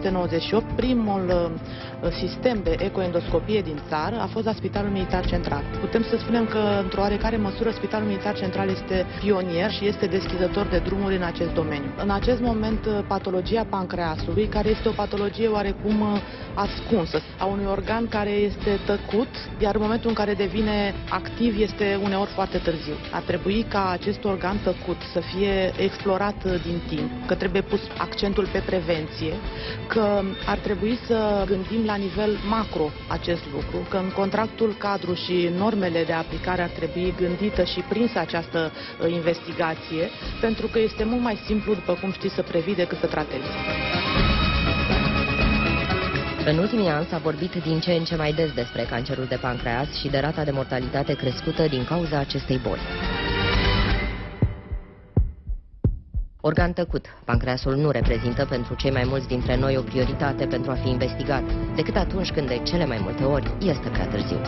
1998, primul sistem de ecoendoscopie din țară a fost la Spitalul Militar Central. Putem să spunem că, într-o oarecare măsură, Spitalul Militar Central este pionier și este deschizător de drumuri în acest domeniu. În acest moment, patologia pancreasului, care este o patologie oarecum ascunsă, a unui organ care este tăcut, iar în momentul în care devine activ este uneori foarte târziu. Ar trebui ca acest organ tăcut să fie explorat din timp, că trebuie pus accentul pe prevenție, că ar trebui să gândim la nivel macro acest lucru, că în contractul cadru și normele de aplicare ar trebui gândită și prinsă această investigație, pentru că este mult mai simplu, după cum știți, să previi decât să tratezi. În ultimii ani s-a vorbit din ce în ce mai des despre cancerul de pancreas și de rata de mortalitate crescută din cauza acestei boli. Organ tăcut, pancreasul nu reprezintă pentru cei mai mulți dintre noi o prioritate pentru a fi investigat, decât atunci când de cele mai multe ori este prea târziu.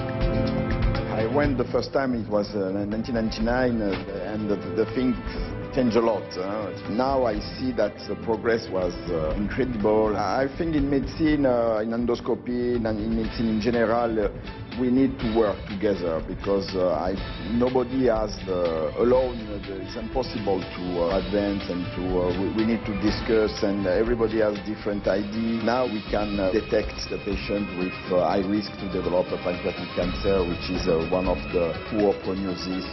I went the first time, it was 1999, and the thing changed a lot. Now I see that the progress was incredible. I think in medicine, in endoscopy, and in medicine in general, we need to work together because nobody has alone. It's impossible to advance, and we need to discuss, and everybody has different ideas. Now we can detect the patient with high risk to develop a pancreatic cancer, which is one of the poor prognosis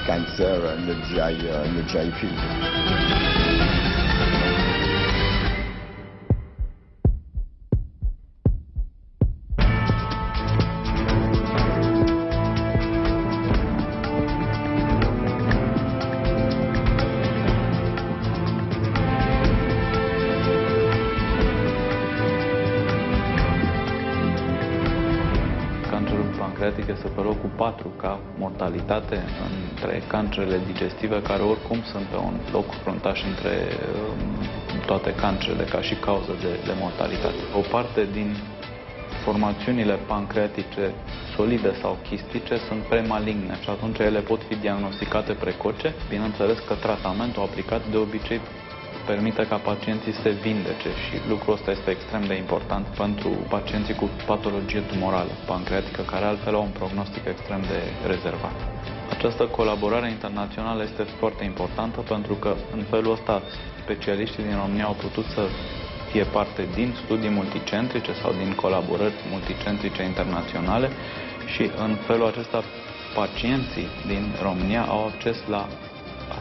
cancer in the GI field. Pancreatic este pe locul 4 ca mortalitate între cancerele digestive, care oricum sunt pe un loc fruntaș între toate cancerele ca și cauză de mortalitate. O parte din formațiunile pancreatice solide sau chistice sunt premaligne și atunci ele pot fi diagnosticate precoce. Bineînțeles că tratamentul aplicat de obicei permite ca pacienții să se vindece și lucrul ăsta este extrem de important pentru pacienții cu patologie tumorală pancreatică, care altfel au un prognostic extrem de rezervat. Această colaborare internațională este foarte importantă pentru că în felul ăsta specialiștii din România au putut să fie parte din studii multicentrice sau din colaborări multicentrice internaționale și în felul acesta pacienții din România au acces la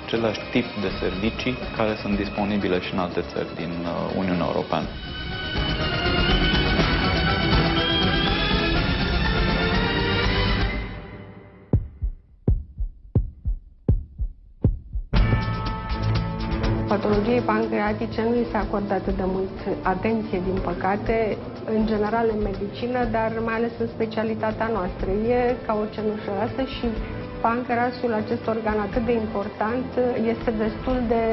același tip de servicii care sunt disponibile și în alte țări din Uniunea Europeană. Patologiei pancreatice nu îi se acordă atât de mult atenție, din păcate, în general în medicină, dar mai ales în specialitatea noastră. E ca o cenușărasă și pancreasul, acest organ atât de important, este destul de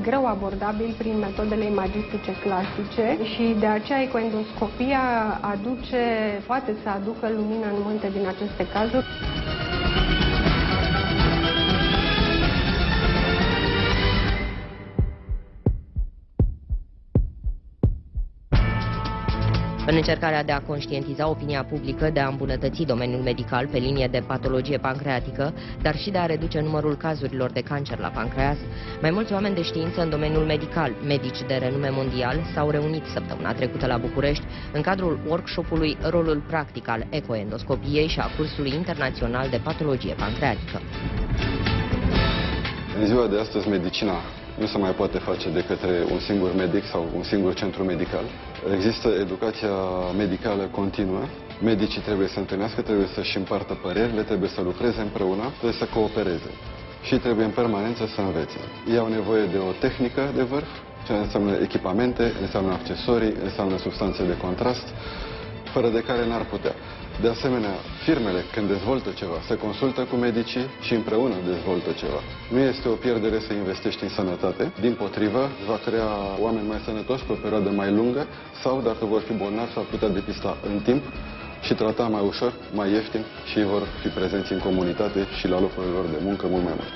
greu abordabil prin metodele imagistice clasice și de aceea ecoendoscopia poate să aducă lumină în multe din aceste cazuri. În încercarea de a conștientiza opinia publică, de a îmbunătăți domeniul medical pe linie de patologie pancreatică, dar și de a reduce numărul cazurilor de cancer la pancreas, mai mulți oameni de știință în domeniul medical, medici de renume mondial, s-au reunit săptămâna trecută la București în cadrul workshopului Rolul practic al ecoendoscopiei și a cursului internațional de patologie pancreatică. În ziua de astăzi, medicina nu se mai poate face de către un singur medic sau un singur centru medical. Există educația medicală continuă. Medicii trebuie să întâlnească, trebuie să-și împartă părerile, trebuie să lucreze împreună, trebuie să coopereze și trebuie în permanență să învețe. Ei au nevoie de o tehnică de vârf, ce înseamnă echipamente, înseamnă accesorii, înseamnă substanțe de contrast, fără de care n-ar putea. De asemenea, firmele, când dezvoltă ceva, se consultă cu medicii și împreună dezvoltă ceva. Nu este o pierdere să investești în sănătate, dimpotrivă, va crea oameni mai sănătoși pe o perioadă mai lungă sau, dacă vor fi bolnavi, s-ar putea depista în timp și trata mai ușor, mai ieftin și vor fi prezenți în comunitate și la locurile lor de muncă mult mai mult.